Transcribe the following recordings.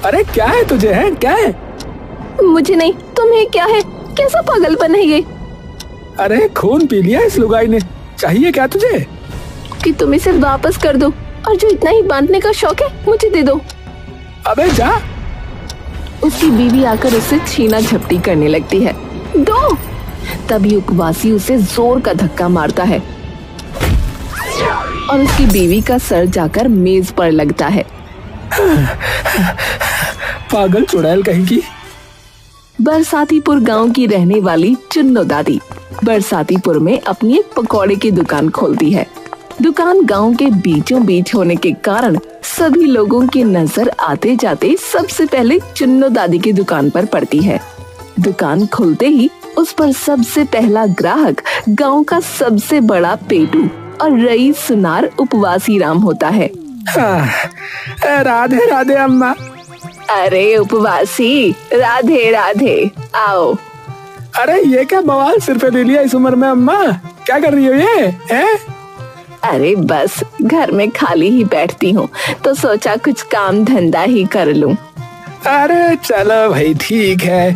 अरे क्या है तुझे, है क्या है? मुझे नहीं, तुम्हें क्या है? कैसा पागलपन है ये? अरे खून पी लिया इस लुगाई ने, चाहिए क्या तुझे? कि तुम इसे वापस कर दो, और जो इतना ही बांटने का शौक है मुझे दे दो। अबे जा। उसकी बीवी आकर उससे छीना झपटी करने लगती है। दो। तभी उपवासी उसे जोर का धक्का मारता है और उसकी बीवी का सर जाकर मेज पर लगता है। पागल चुड़ैल कहीं की। बरसातीपुर गांव की रहने वाली चुन्नो दादी बरसातीपुर में अपनी एक पकौड़े की दुकान खोलती है। दुकान गांव के बीचों बीच होने के कारण सभी लोगों की नजर आते जाते सबसे पहले चुन्नो दादी की दुकान पर पड़ती है। दुकान खुलते ही उस पर सबसे पहला ग्राहक गांव का सबसे बड़ा पेटू और रईस सुनार उपवासी राम होता है। राधे राधे अम्मा। अरे उपवासी, राधे राधे, आओ। अरे ये क्या बवाल सिर पे ले लिया इस उम्र में अम्मा? क्या कर रही हो ये है? अरे बस घर में खाली ही बैठती हूँ तो सोचा कुछ काम धंधा ही कर लूं। अरे चलो भाई ठीक है,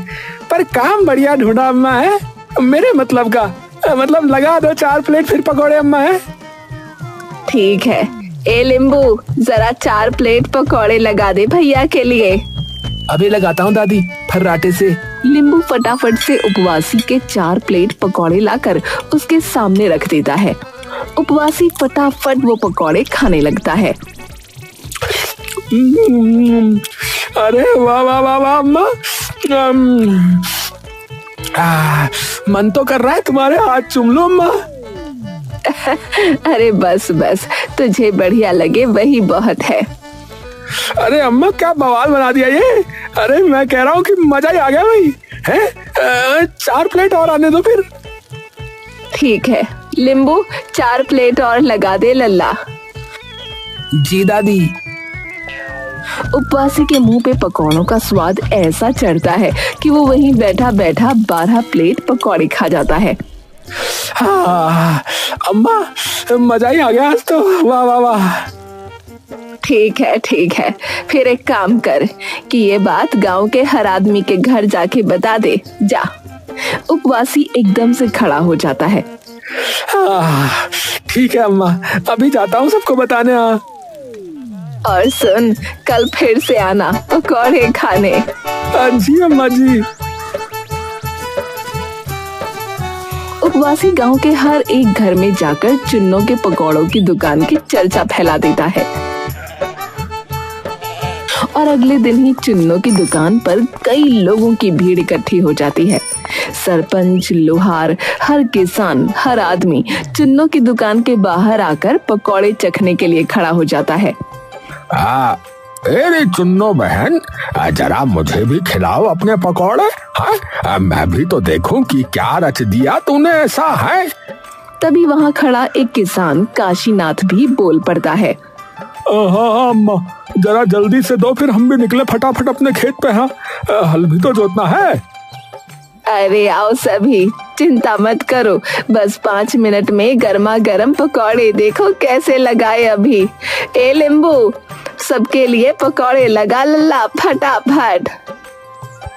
पर काम बढ़िया ढूंढा अम्मा है। मेरे मतलब का मतलब लगा दो 4 प्लेट फिर पकौड़े अम्मा है। ठीक है, ए लिंबू जरा 4 प्लेट पकौड़े लगा दे भैया के लिए। अभी लगाता हूँ दादी फर्राटे से। लिंबू फटाफट से उपवासी के 4 प्लेट पकौड़े लाकर उसके सामने रख देता है। उपवासी फटाफट वो पकौड़े खाने लगता है। अरे वाह वाह वाह वाह अम्मा, मन तो कर रहा है तुम्हारे हाथ चूम लो अम्मा। अरे बस बस, तुझे बढ़िया लगे वही बहुत है। अरे अम्मा क्या बवाल बना दिया ये। अरे मैं कह रहा हूँ कि मजा ही आ गया भाई है। 4 प्लेट और आने दो फिर। ठीक है लिंबू, 4 प्लेट और लगा दे लल्ला। जी दादी। उपवासी के मुंह पे पकौड़ों का स्वाद ऐसा चढ़ता है कि वो वहीं बैठा बैठा 12 प्लेट पकौड़े खा जाता है। हाँ अम्मा मजा ही आ गया आज तो, वाह वाह वाह। ठीक है, फिर एक काम कर कि ये बात गांव के हर आदमी के घर जाके बता दे, जा। उपवासी एकदम से खड़ा हो जाता है। ठीक है अम्मा, अभी जाता हूँ सबको बताने। और सुन, कल फिर से आना पकौड़े खाने। जी अम्मा जी। उपवासी गांव के हर एक घर में जाकर चुन्नों के पकौड़ों की दुकान की चर्चा फैला देता है और अगले दिन ही चुन्नों की दुकान पर कई लोगों की भीड़ इकट्ठी हो जाती है। सरपंच, लोहार, हर किसान, हर आदमी चुन्नों की दुकान के बाहर आकर पकौड़े चखने के लिए खड़ा हो जाता है। अरे चुन्नो बहन, जरा मुझे भी खिलाओ अपने पकौड़े। हाँ मैं भी तो देखूं कि क्या रच दिया तूने ऐसा है। तभी वहाँ खड़ा एक किसान काशीनाथ भी बोल पड़ता है। हाँ अम्मा, जरा जल्दी से दो फिर हम भी निकले फटाफट अपने खेत पे। हाँ हल भी तो जोतना है। अरे आओ सभी, चिंता मत करो, बस 5 मिनट में गर्मा गर्म पकौड़े देखो कैसे लगाए अभी। ए लिंबू, सबके लिए पकौड़े लगा लल्ला फटाफट।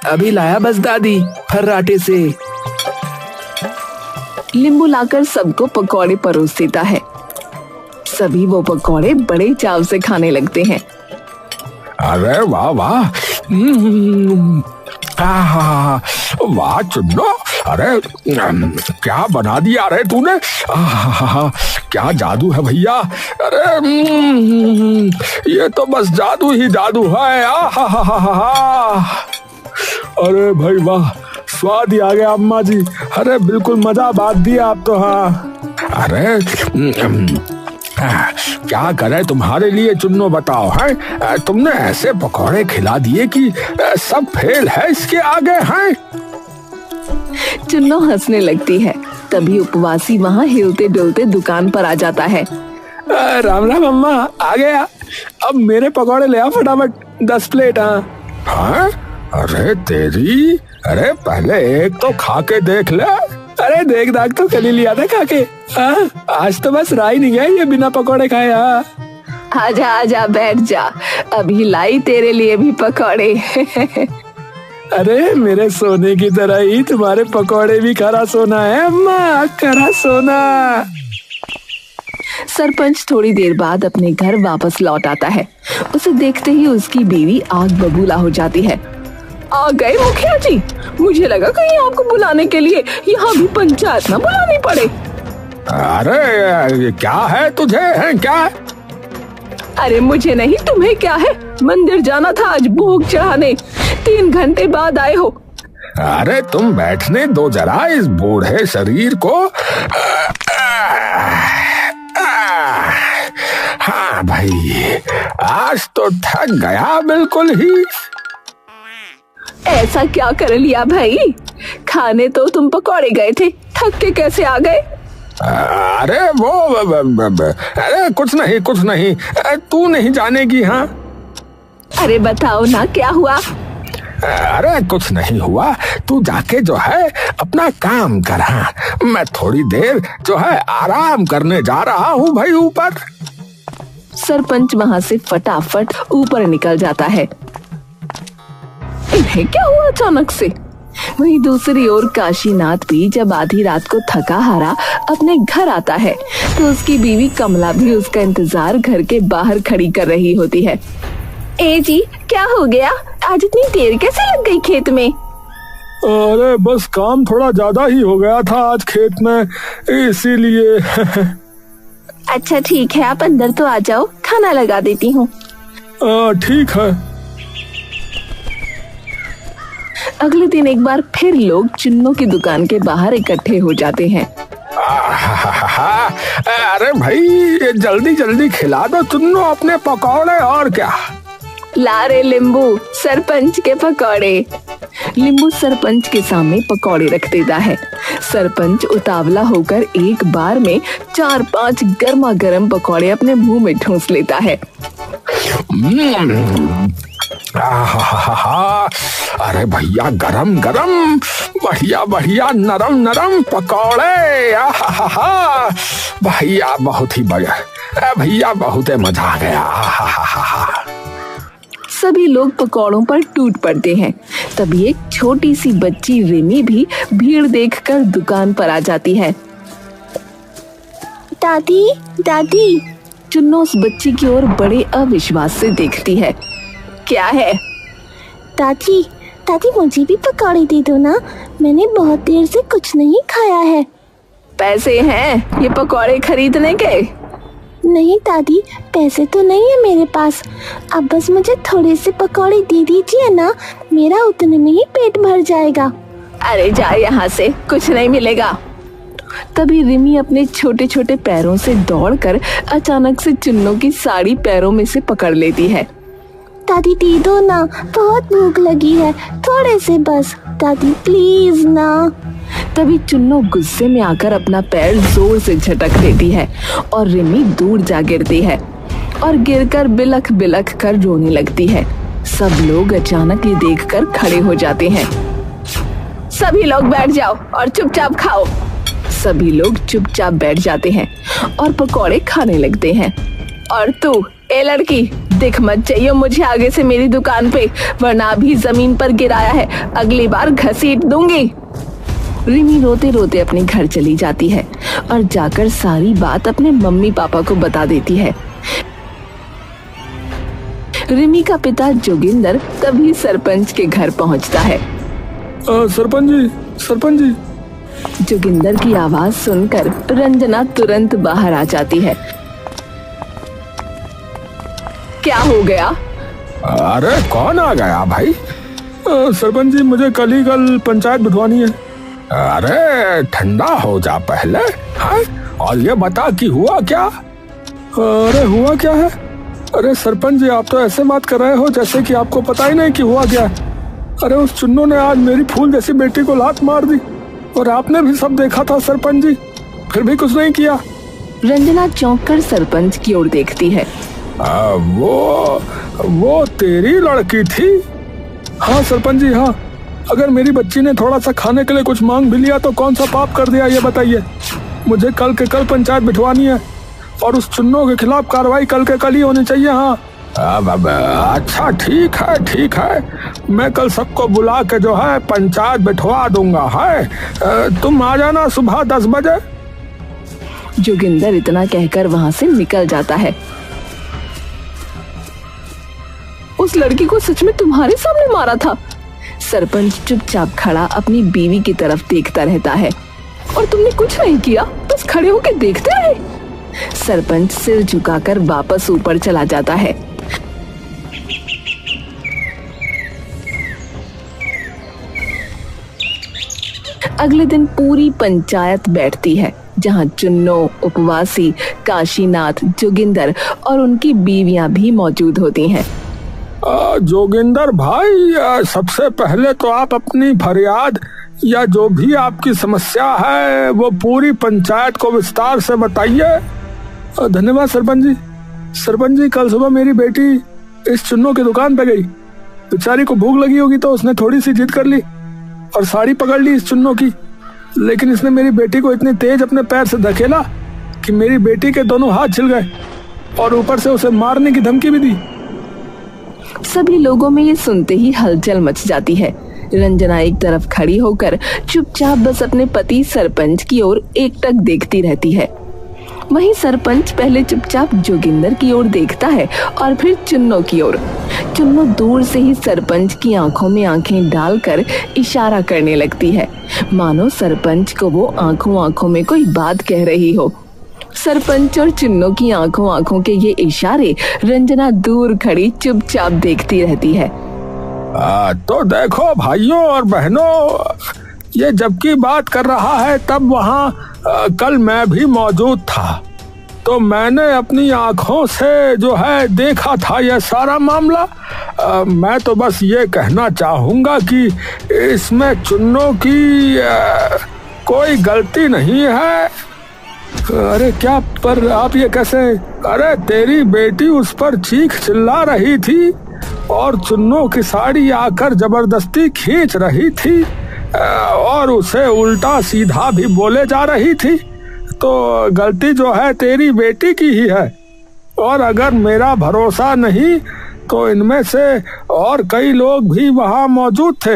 अभी लाया बस दादी फर्राटे से। लिंबू लाकर सबको पकौड़े परोस देता है। सभी वो पकौड़े बड़े चाव से खाने लगते हैं। अरे वाह वाह, वाह चुन्नो, अरे क्या बना दिया रे तूने। क्या जादू है भैया। अरे ये तो बस जादू ही जादू है। अरे भाई वाह, स्वाद ही आ गया अम्मा जी। अरे बिल्कुल मजा बात दिया आप तो। हाँ अरे क्या करे तुम्हारे लिए चुन्नो, बताओ है। तुमने ऐसे पकौड़े खिला दिए कि सब फेल है इसके आगे हैं। चुन्नो हंसने लगती है। तभी उपवासी वहाँ हिलते डुलते दुकान पर आ जाता है। राम राम अम्मा, आ गया। अब मेरे पकौड़े ले आओ फटाफट 10 प्लेट। हाँ अरे तेरी, अरे पहले एक तो खा के देख ले। अरे देख दाग तो कल ही लिया था खा के। आज तो बस रहा ही नहीं गया ये बिना पकौड़े खाए। आजा आजा बैठ जा, अभी लाई तेरे लिए भी पकौड़े। अरे मेरे सोने की तरह ही तुम्हारे पकौड़े भी खरा सोना है अम्मा, खरा सोना। सरपंच थोड़ी देर बाद अपने घर वापस लौट आता है। उसे देखते ही उसकी बीवी आग बबूला हो जाती है। आ गए मुखिया जी, मुझे लगा कहीं आपको बुलाने के लिए यहाँ भी पंचायत ना बुलानी पड़े। अरे क्या है तुझे, है क्या? अरे मुझे नहीं, तुम्हें क्या है? मंदिर जाना था आज भोग चढ़ाने, 3 घंटे बाद आए हो। अरे तुम बैठने दो जरा इस बूढ़े शरीर को। हाँ भाई, आज तो थक गया बिल्कुल ही। ऐसा क्या कर लिया भाई? खाने तो तुम पकौड़े गए थे, थक के कैसे आ गए? अरे वो अरे कुछ नहीं, तू नहीं जानेगी। हाँ अरे बताओ ना क्या हुआ? अरे कुछ नहीं हुआ, तू जाके जो है अपना काम कर। हाँ, मैं थोड़ी देर जो है आराम करने जा रहा हूँ भाई ऊपर। सरपंच वहाँ से फटाफट ऊपर निकल जाता है। इन्हें क्या हुआ अचानक से? वहीं दूसरी ओर काशीनाथ भी जब आधी रात को थका हारा अपने घर आता है तो उसकी बीवी कमला भी उसका इंतजार घर के बाहर खड़ी कर रही होती है। ए जी, क्या हो गया? आज इतनी देर कैसे लग गई खेत में? अरे बस काम थोड़ा ज्यादा ही हो गया था आज खेत में, इसीलिए। अच्छा ठीक है, आप अंदर तो आ जाओ, खाना लगा देती हूँ। ठीक है। अगले दिन एक बार फिर लोग चुन्नों की दुकान के बाहर इकट्ठे हो जाते हैं। अरे भाई जल्दी जल्दी खिला दो चुन्नों अपने पकौड़े, और क्या। ला रे लिंबू, सरपंच के पकौड़े। लिंबू सरपंच के सामने पकौड़े रख देता है। सरपंच उतावला होकर एक बार में 4-5 गर्मा गर्म पकौड़े अपने मुंह में ठूंस लेता है। अरे भैया गरम गरम, बढ़िया बढ़िया, नरम नरम पकौड़े। भैया बहुत ही बढ़िया, भैया बहुत ही मजा आ गया। सभी लोग पकौड़ों पर टूट पड़ते हैं। तभी एक छोटी सी बच्ची रिमी भी भीड़ देखकर दुकान पर आ जाती है। दादी दादी, चुन्नो उस बच्ची की ओर बड़े अविश्वास से देखती है। क्या है? दादी दादी, मुझे भी पकौड़े दे दो ना, मैंने बहुत देर से कुछ नहीं खाया है। पैसे हैं ये पकौड़े खरीदने के? नहीं दादी, पैसे तो नहीं है मेरे पास, अब बस मुझे थोड़े से पकौड़े दे दीजिए ना, मेरा उतने में ही पेट भर जाएगा। अरे जा यहाँ से, कुछ नहीं मिलेगा। तभी रिमी अपने छोटे छोटे पैरों से दौड़कर अचानक से चुन्नों की साड़ी पैरों में से पकड़ लेती है। दादी दे दो ना, बहुत भूख लगी है, थोड़े से बस, दादी प्लीज ना। तभी चुन्नो गुस्से में आकर अपना पैर जोर से झटक देती है और रिमी दूर जा गिरती है और गिरकर बिलख बिलख कर रोने लगती है। सब लोग अचानक ये देखकर खड़े हो जाते हैं। सभी लोग बैठ जाओ और चुपचाप खाओ। सभी लोग चुपचाप बैठ जाते हैं और पकौड़े खाने लगते हैं। और तू ए लड़की, दिख मत चाहिए मुझे आगे से मेरी दुकान पे, वरना अभी जमीन पर गिराया है, अगली बार घसीट दूंगी। रिमी रोते रोते अपने घर चली जाती है और जाकर सारी बात अपने मम्मी पापा को बता देती है। रिमी का पिता जोगिंदर तभी सरपंच के घर पहुंचता है। सरपंच जी। जोगिंदर की आवाज सुनकर रंजना तुरंत बाहर आ जाती है। क्या हो गया? अरे कौन आ गया भाई? सरपंच जी, मुझे कल पंचायत बिठवानी है। अरे ठंडा हो जा पहले, हाँ? और ये बता कि हुआ क्या? अरे हुआ क्या है? अरे सरपंच जी, आप तो ऐसे बात कर रहे हो जैसे कि आपको पता ही नहीं कि हुआ क्या है। अरे उस चुन्नू ने आज मेरी फूल जैसी बेटी को लात मार दी और आपने भी सब देखा था सरपंच जी, फिर भी कुछ नहीं किया। रंजना चौंक कर सरपंच की ओर देखती है। वो तेरी लड़की थी? हाँ सरपंच जी, हाँ। अगर मेरी बच्ची ने थोड़ा सा खाने के लिए कुछ मांग भी लिया तो कौन सा पाप कर दिया ये बताइए। मुझे कल के कल पंचायत बिठवानी है, और उस चुन्नो के खिलाफ कार्रवाई कल के कल ही होनी चाहिए। हाँ अब अच्छा ठीक है, मैं कल सबको बुला के जो है पंचायत बिठवा दूंगा। है तुम आ जाना सुबह 10 बजे। जोगिंदर इतना कहकर वहां से निकल जाता है। उस लड़की को सच में तुम्हारे सामने मारा था? सरपंच चुपचाप खड़ा अपनी बीवी की तरफ देखता रहता है। और तुमने कुछ नहीं किया, बस खड़े होकर देखते रहे? सरपंच सिर झुकाकर वापस ऊपर चला जाता है। अगले दिन पूरी पंचायत बैठती है, जहां चुन्नो, उपवासी, काशीनाथ, जोगिंदर और उनकी बीवियां भी मौजूद होती हैं। जोगिंदर भाई, सबसे पहले तो आप अपनी फरियाद या जो भी आपकी समस्या है वो पूरी पंचायत को विस्तार से बताइए। धन्यवाद सरपंच जी। सरपंच जी, कल सुबह मेरी बेटी इस चुन्नो की दुकान पे गई। बेचारी को भूख लगी होगी तो उसने थोड़ी सी जिद कर ली और साड़ी पकड़ ली इस चुन्नो की, लेकिन इसने मेरी बेटी को इतनी तेज अपने पैर से धकेला कि मेरी बेटी के दोनों हाथ छिल गए और ऊपर से उसे मारने की धमकी भी दी। सभी लोगों में ये सुनते ही हलचल मच जाती है। रंजना एक तरफ खड़ी होकर चुपचाप बस अपने पति सरपंच की ओर एकटक देखती रहती है। वहीं सरपंच पहले चुपचाप जोगिंदर की ओर देखता है और फिर चुन्नो की ओर। चुन्नो दूर से ही सरपंच की आंखों में आंखें डालकर इशारा करने लगती है, मानो सरपंच को वो आंखों आंखों में कोई बात कह रही हो। सरपंच और चुन्नो की आंखों आंखों के ये इशारे रंजना दूर खड़ी चुपचाप देखती रहती है। तो देखो भाइयों और बहनों, ये जबकि बात कर रहा है तब वहाँ कल मैं भी मौजूद था, तो मैंने अपनी आंखों से जो है देखा था यह सारा मामला। मैं तो बस ये कहना चाहूंगा कि इसमें चुन्नो की कोई गलती नहीं है। अरे क्या, पर आप ये कैसे? अरे तेरी बेटी उस पर चीख चिल्ला रही थी और चुन्नो की साड़ी आकर जबरदस्ती खींच रही थी और उसे उल्टा सीधा भी बोले जा रही थी, तो गलती जो है तेरी बेटी की ही है। और अगर मेरा भरोसा नहीं तो इनमें से और कई लोग भी वहाँ मौजूद थे,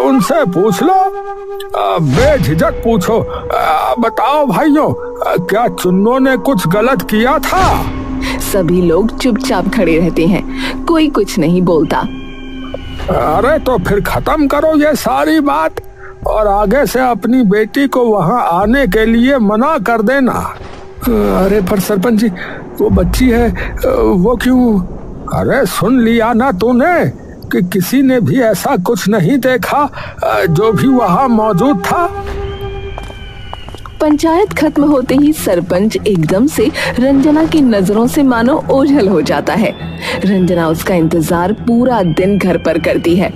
उनसे पूछ लो, बेझिझक पूछो। बताओ भाइयों, क्या चुन्नो ने कुछ गलत किया था? सभी लोग चुपचाप खड़े रहते हैं, कोई कुछ नहीं बोलता। अरे तो फिर खत्म करो ये सारी बात और आगे से अपनी बेटी को वहाँ आने के लिए मना कर देना। अरे पर सरपंच जी, वो बच्ची है, वो क्यों? अरे सुन लिया ना तूने कि किसी ने भी ऐसा कुछ नहीं देखा जो भी वहाँ मौजूद था। पंचायत खत्म होते ही सरपंच एकदम से रंजना की नजरों से मानो ओझल हो जाता है। रंजना उसका इंतजार पूरा दिन घर पर करती है।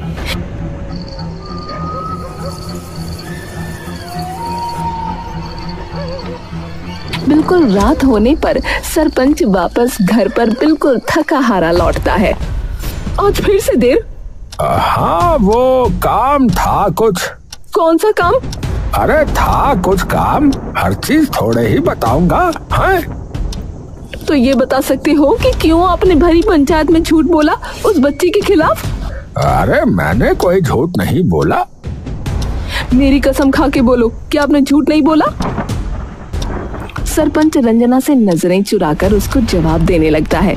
बिल्कुल रात होने पर सरपंच वापस घर पर बिल्कुल थका हारा लौटता है। आज फिर से देर? हाँ, वो काम था कुछ। कौन सा काम? अरे था कुछ काम, हर चीज थोड़े ही बताऊंगा। है तो ये बता सकते हो कि क्यों आपने भरी पंचायत में झूठ बोला उस बच्ची के खिलाफ? अरे मैंने कोई झूठ नहीं बोला। मेरी कसम खा के बोलो कि आपने झूठ नहीं बोला। सरपंच रंजना से नजरें चुराकर उसको जवाब देने लगता है।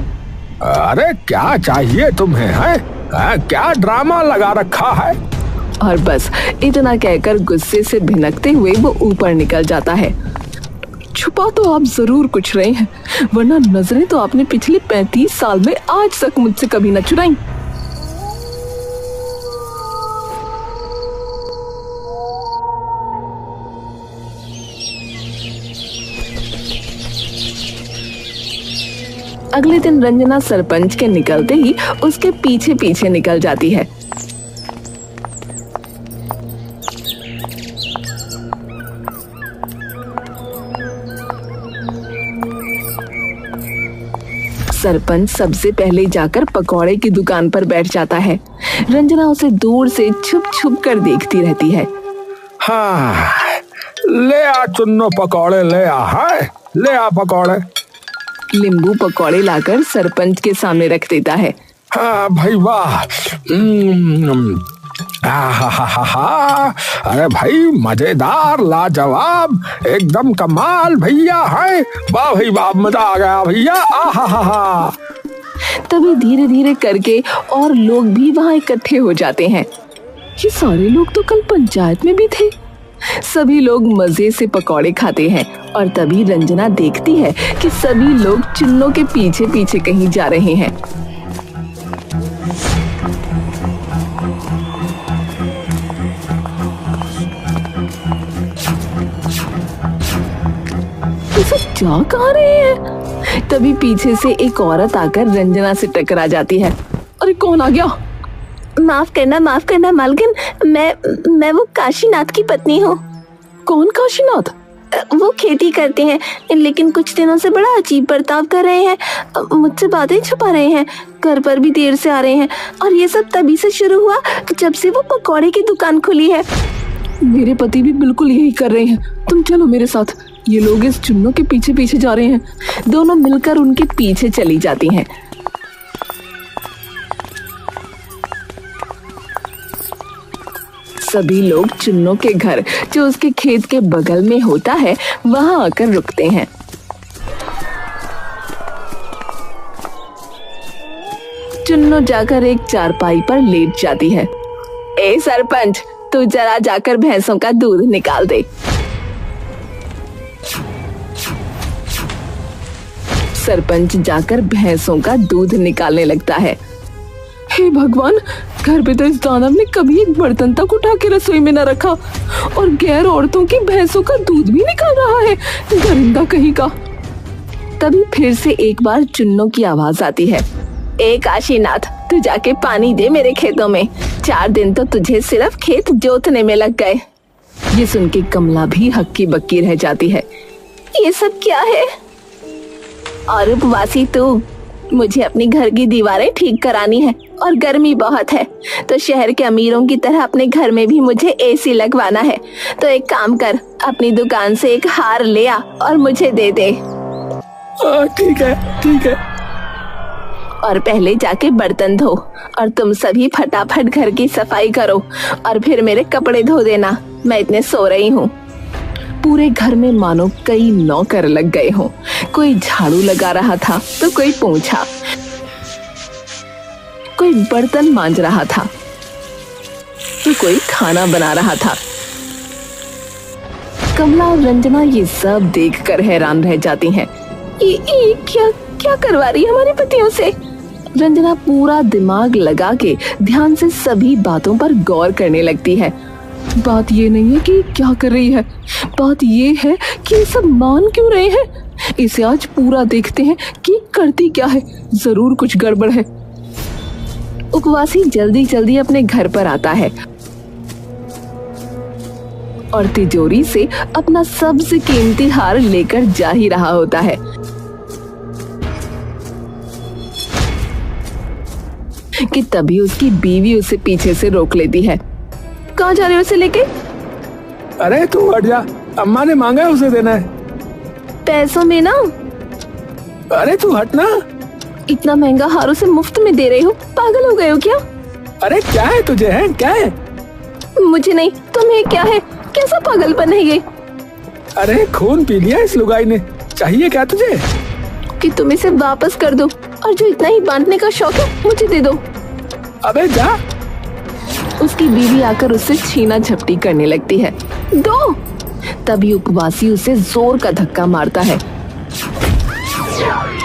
अरे क्या चाहिए तुम्हें? है क्या ड्रामा लगा रखा है? और बस इतना कहकर गुस्से से भिनकते हुए वो ऊपर निकल जाता है। छुपा तो आप जरूर कुछ रहे हैं, वरना नजरें तो आपने पिछले 35 साल में आज तक मुझसे कभी न चुराई। अगले दिन रंजना सरपंच के निकलते ही उसके पीछे पीछे निकल जाती है। सरपंच सबसे पहले जाकर पकौड़े की दुकान पर बैठ जाता है। रंजना उसे दूर से छुप छुप कर देखती रहती है। हाँ, ले आ चुन्नो पकौड़े, ले आ। है ले आ पकौड़े। नींबू पकौड़े लाकर सरपंच के सामने रख देता है। हाँ भाई वाह। आहाहाहा, अरे भाई मजेदार, लाजवाब, एकदम कमाल भैया है। वाह भाई वाह, मजा आ गया भैया। आहाहाहा। तभी धीरे धीरे करके और लोग भी वहाँ इकट्ठे हो जाते हैं। ये सारे लोग तो कल पंचायत में भी थे। सभी लोग मजे से पकौड़े खाते हैं और तभी रंजना देखती है कि सभी लोग चुन्नों के पीछे पीछे कहीं जा रहे हैं। ये सब जा कहाँ रहे हैं? तभी पीछे से एक औरत आकर रंजना से टकरा जाती है। अरे कौन आ गया? माफ करना मालकिन, मैं वो काशीनाथ की पत्नी हूँ। कौन काशीनाथ? वो खेती करते हैं, लेकिन कुछ दिनों से बड़ा अजीब बर्ताव कर रहे हैं। मुझसे बातें छुपा रहे हैं, घर पर भी देर से आ रहे हैं, और ये सब तभी से शुरू हुआ जब से वो पकौड़े की दुकान खुली है। मेरे पति भी बिल्कुल यही कर रहे हैं, तुम चलो मेरे साथ। ये लोग इस चुन्नों के पीछे पीछे जा रहे हैं। दोनों मिलकर उनके पीछे चली जाती हैं। सभी लोग चुन्नों के घर, जो उसके खेत के बगल में होता है, वहां आकर रुकते हैं। चुन्नो जाकर एक चारपाई पर लेट जाती है। ए सरपंच, तू जरा जाकर भैंसों का दूध निकाल दे। सरपंच जाकर भैंसों का दूध निकालने लगता है। हे भगवान, घर पे तो इस दानव ने कभी एक बर्तन तक उठा के रसोई में न रखा, और गैर औरतों की भैंसों का दूध भी निकाल रहा है, दरिंदा कहीं का। तभी फिर से एक बार चुन्नों की आवाज आती है। ए काशीनाथ, तू जाके पानी दे मेरे खेतों में। 4 दिन तो तुझे सिर्फ खेत जोतने में लग गए। ये सुन के कमला भी हक्की बक्की रह जाती है। ये सब क्या है? और उपवासी तू, मुझे अपनी घर की दीवारें ठीक करानी है और गर्मी बहुत है, तो शहर के अमीरों की तरह अपने घर में भी मुझे एसी लगवाना है। तो एक काम कर, अपनी दुकान से एक हार ले आ और मुझे दे दे। ठीक है। और पहले जाके बर्तन धो, और तुम सभी फटाफट घर की सफाई करो, और फिर मेरे कपड़े धो देना, मैं इतने सो रही हूँ। पूरे घर में मानो कई नौकर लग गए हों। कोई झाड़ू लगा रहा था तो कोई पोंछा, कोई बर्तन मांज रहा था तो कोई खाना बना रहा था। कमला और रंजना ये सब देखकर हैरान रह जाती हैं। ये क्या करवा रही है हमारे पतियों से? रंजना पूरा दिमाग लगा के ध्यान से सभी बातों पर गौर करने लगती है। बात ये नहीं है कि क्या कर रही है, बात ये है कि ये सब मान क्यों रहे हैं। इसे आज पूरा देखते हैं कि करती क्या है, जरूर कुछ गड़बड़ है। उपवासी जल्दी जल्दी अपने घर पर आता है और तिजोरी से अपना सबसे कीमती हार लेकर जा ही रहा होता है कि तभी उसकी बीवी उसे पीछे से रोक लेती है। कहाँ जा रहे हो उसे लेके? अरे तू हट जा, अम्मा ने मांगा है, उसे देना है। पैसों में ना। अरे तू हट ना। इतना महंगा हार उसे मुफ्त में दे रहे हो, पागल हो गए हो क्या? अरे क्या है तुझे, है क्या है? मुझे नहीं, तुम्हें क्या है? कैसा पागलपन है ये? अरे खून पी लिया इस लुगाई ने, चाहिए क्या तुझे? कि तुम इसे वापस कर दो, और जो इतना ही बांटने का शौक है मुझे दे दो। अबे जा। उसकी बीवी आकर उससे छीना झपटी करने लगती है। दो। तभी उपवासी उसे जोर का धक्का मारता है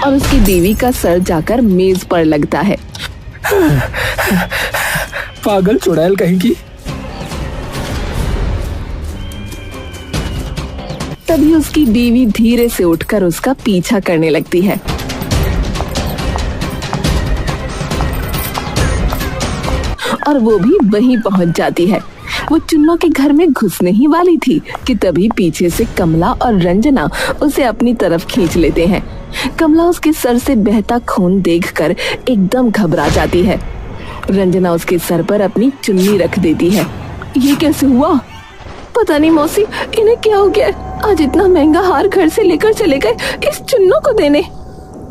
और उसकी बीवी का सर जाकर मेज पर लगता है। पागल चुड़ैल कहीं की। तभी उसकी बीवी धीरे से उठकर उसका पीछा करने लगती है। और वो भी वहीं पहुंच जाती है। वो चुन्नों के घर में घुसने ही वाली थी कि तभी पीछे से कमला और रंजना उसे अपनी तरफ खींच लेते हैं। कमला उसके सर से बहता खून देखकर एकदम घबरा जाती है। रंजना उसके सर पर अपनी चुन्नी रख देती है। ये कैसे हुआ? पता नहीं मौसी, इन्हें क्या हो गया? आज इतना महंगा हार घर से लेकर चले गए इस चुन्नों को देने।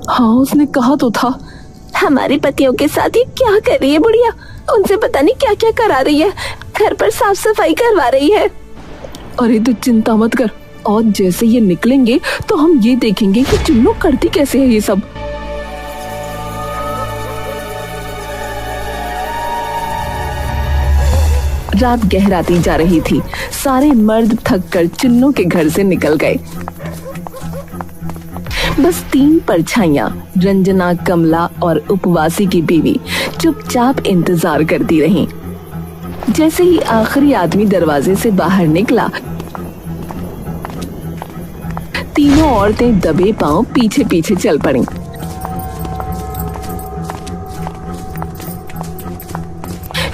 हाँ, उसने कहा तो था। हमारे पतियों के साथ ये क्या कर रही है बुढ़िया? उनसे पता नहीं क्या क्या करा रही है, घर पर साफ सफाई करवा रही है। अरे तू चिंता मत कर, और जैसे ये निकलेंगे तो हम ये देखेंगे कि चुन्नू करती कैसे है ये सब। रात गहराती जा रही थी। सारे मर्द थक कर चुन्नू के घर से निकल गए। बस 3 परछाइयां, रंजना, कमला और उपवासी की बीवी चुपचाप इंतजार करती रहीं। जैसे ही आखिरी आदमी दरवाजे से बाहर निकला, तीनों औरतें दबे पांव पीछे पीछे चल पड़ीं।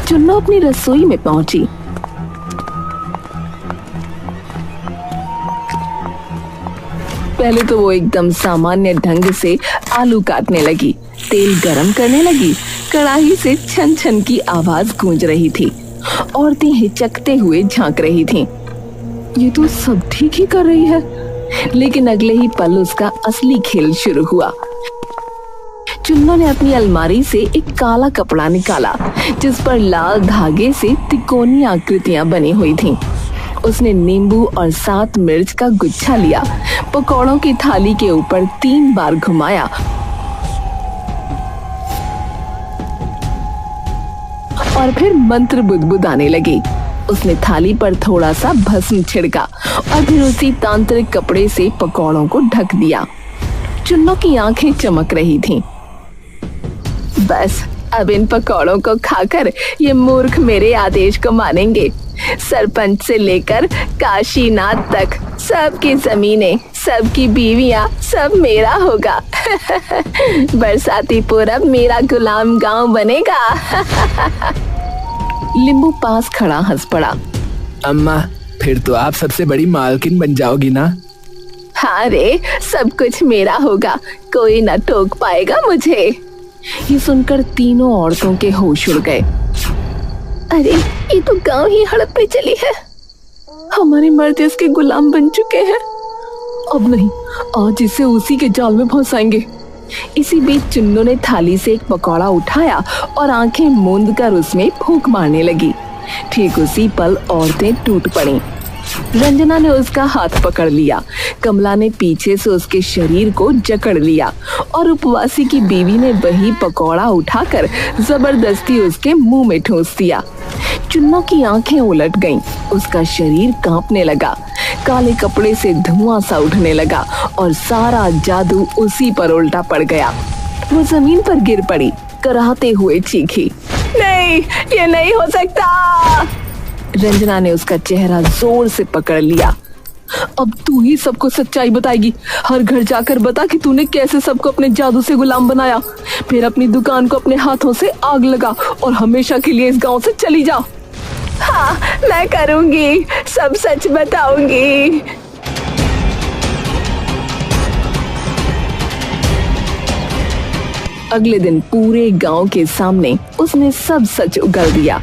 चुन्नू अपनी रसोई में पहुंची। पहले तो वो एकदम सामान्य ढंग से आलू काटने लगी, तेल गरम करने लगी। कढ़ाई से छन छन की आवाज गूंज रही थी। औरतें हिचकते हुए झांक रही थीं। ये तो सब ठीक ही कर रही है, लेकिन अगले ही पल उसका असली खेल शुरू हुआ। चुन्नू ने अपनी अलमारी से एक काला कपड़ा निकाला, जिस पर लाल धागे से तिकोनी आकृतियां बनी हुई थीं। उसने नींबू और 7 मिर्च का गुच्छा लिया, पकौड़ों की थाली के ऊपर 3 बार घुमाया और फिर मंत्र बुदबुदाने लगी। उसने थाली पर थोड़ा सा भस्म छिड़का और फिर उसी तांत्रिक कपड़े से पकौड़ों को ढक दिया। चुन्नू की आंखें चमक रही थीं। बस अब इन पकौड़ों को खाकर ये मूर्ख मेरे आदेश को मानेंगे। सरपंच से लेकर काशीनाथ तक सबकी जमीनें, सबकी बीवियां, सब मेरा होगा। बरसातीपुर अब मेरा गुलाम गांव बनेगा। लिंबू पास खड़ा हंस पड़ा। अम्मा, फिर तो आप सबसे बड़ी मालकिन बन जाओगी ना? हाँ रे, सब कुछ मेरा होगा, कोई न टोक पाएगा मुझे। ये सुनकर तीनों औरतों के होश उड़ गए। अरे ये तो गांव ही हड़पने चली है। हमारे मर्द इसके गुलाम बन चुके हैं। अब नहीं, आज इसे उसी के जाल में फंसाएंगे। इसी बीच चुन्नू ने थाली से एक पकौड़ा उठाया और आंखें मूंद कर उसमें फूंक मारने लगी। ठीक उसी पल औरतें टूट पड़ीं। रंजना ने उसका हाथ पकड़ लिया, कमला ने पीछे से उसके शरीर को जकड़ लिया और उपवासी की बीवी ने वही पकौड़ा उठाकर जबरदस्ती उसके मुंह में ठूंस दिया। चुन्नू की आंखें उलट गईं, उसका शरीर कांपने लगा, काले कपड़े से धुआं सा उठने लगा और सारा जादू उसी पर उल्टा पड़ गया। वो जमीन पर गिर पड़ी, कराहते हुए चीखी, नहीं, ये नहीं हो सकता। रंजना ने उसका चेहरा जोर से पकड़ लिया। अब तू ही सबको सच्चाई बताएगी। हर घर जाकर बता कि तूने कैसे सबको अपने जादू से गुलाम बनाया। फिर अपनी दुकान को अपने हाथों से आग लगा और हमेशा के लिए इस गांव से चली जा। हाँ, मैं करूंगी, सब सच बताऊंगी। अगले दिन पूरे गांव के सामने उसने सब सच उगल दिया।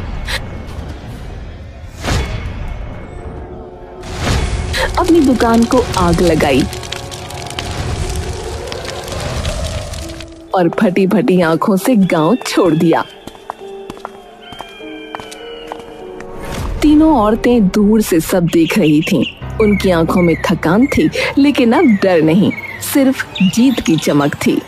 अपनी दुकान को आग लगाई और फटी फटी आंखों से गांव छोड़ दिया। तीनों औरतें दूर से सब देख रही थीं। उनकी आंखों में थकान थी, लेकिन अब डर नहीं, सिर्फ जीत की चमक थी।